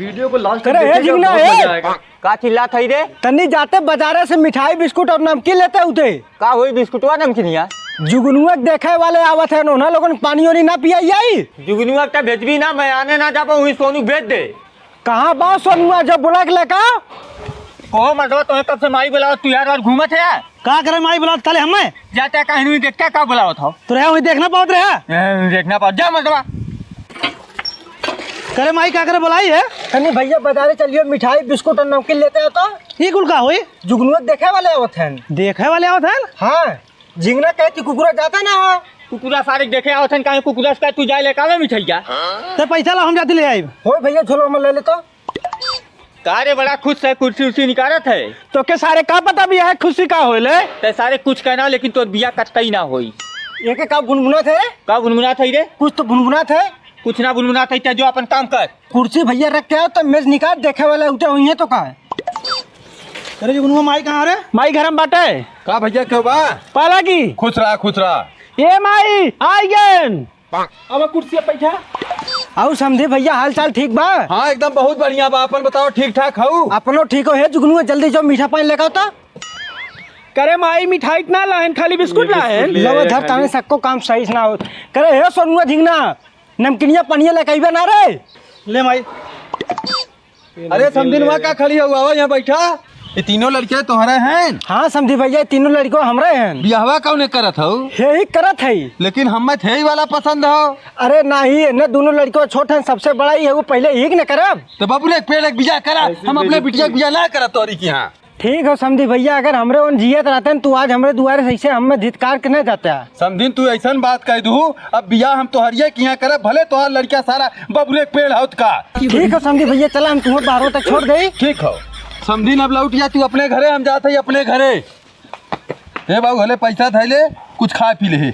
video को last करे है जिगना है का चिल्ला थई रे तन्नी जाते बाजारे से मिठाई बिस्कुट और नमकीन लेते उते का होई बिस्कुटवा नमकीनिया जुगनुआ देखे वाले आवत है उन्हें लोगन पानी वानी ना पियाई आई जुगनुआ का भेजबी ना मैं आने ना जा पाऊँ सोनू भेज दे कहाँ बा सोनुआ जब बुला के लेका ओ मतलब तो कब से माई बुलाओ तू यार घूमत है का करे माई बुलाओ ताले हमें जाते कहीं नहीं देखता का बुलाओ था तो रहे देखना पाओ रहे देखना पा जा मतलब करे माई का करे बुलाई है तन्नी भैया बाजारे चलिए मिठाई बिस्कुट और नमकीन लेते हैं तो ये कुल का हुई जुगनुआ देखे वाले आवत है देखे वाले आवत है हाँ झिंगना कहती कुकुरा जाता ना हो कुकुरा सारे देखे आओ थन काहे कुकुरा का तू जाए लेका में मिठाइया तो पैसा ला हम जाते ले आइब हो भैया झोलो में ले ले तो कारे बड़ा खुश है कुर्सी उर्सी निकारत है तो के सारे का पता भी है खुशी का होले ते सारे कुछ कहना लेकिन तो बिया कटता ही ना होई एक का बुनबुना थे का बुनबुना थई रे कुछ तो बुनबुना थे कुछ ना बुनबुना थई ते जो अपन काम कर कुर्सी भैया रख के आओ तो मेज निकाल देखे वाले उठे हुई है तो का अरे जुगनुआ माई कहाँ रे माई घर में बाटे का भैया क्यों बा पाला की खुश रहा ये माई आई गेन अब कुर्सी पे बैठा आओ समझे भैया हाल चाल ठीक बा हाँ एकदम बहुत बढ़िया बा अपन बताओ ठीक ठाक हूँ अपनो ठीक हो है जुगनुआ जल्दी जो मीठा पानी लेकर तो करे माई मिठाई ना लाइन खाली बिस्कुट लाइन लो धर ताने सबको काम सही से ना हो करे हे सोनुआ झिंगना नमकीनिया पानिया लेके आइबे ना रे ले माई अरे समझिन वहाँ का खड़ी हुआ यहाँ बैठा ये तीनों लड़के तुम्हारे हैं हाँ समझी भैया तीनों लड़कों हमरे हैं बियाहवा कौन करत हो यही करत है लेकिन हमें थे ही वाला पसंद हो अरे नहीं न दोनों लड़कों छोट हैं सबसे बड़ा ही है वो पहले ही न करब तो बाबू ने एक पेड़ एक बिया करा हम अपने बिटिया के बिया ना करा तोरी की यहाँ ठीक है समझी भैया अगर हमरे उन जियत रहते हैं तो आज हमरे दुआरे सही से हमें धिक्कार के नहीं जाते हैं समझिन तू ऐसा बात कह दू अब बिया हम तोहरिया की यहाँ करे भले तोहर लड़किया सारा बबुरे एक पेड़ हो का ठीक है समझी भैया चला हम तुम्हें 12 तक छोड़ दे ठीक हो समझिन अब लौट जा तू अपने घरे हम जाते ही अपने घरे हे बाबू हले पैसा थैले कुछ खा पी ले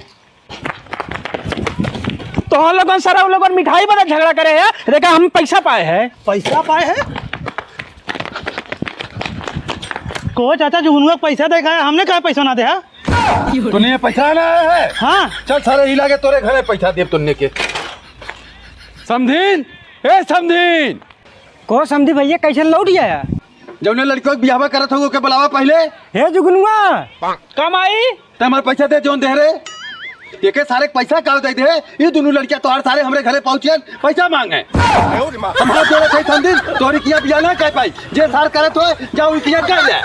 तो हम लोगों सारा उन लोगों मिठाई बना झगड़ा करे है देखा हम पैसा पाए हैं पैसा पाए है को चाचा जुगनुआ पैसा देखा है हमने कहा पैसा ना दे तूने पैसा ना है हाँ चल सारे हिला के तोरे घरे पैसा दे तुन्ने के समझिन ए समझिन को समझी भैया कैसे लौट गया जब ने लड़कियों के बियाह करत हो के बुलावा पहले हे जुगनुआ कम आई ते हमारे पैसा दे जोन दे रे देखे सारे पैसा काल दे दे ये दोनों लड़कियां तोहर सारे हमरे घरे पहुंचे पैसा मांगे हमारा जोरे थे समझिन तोरी किया बियाह ना कह पाई जे सार करत हो जाओ किया कर ले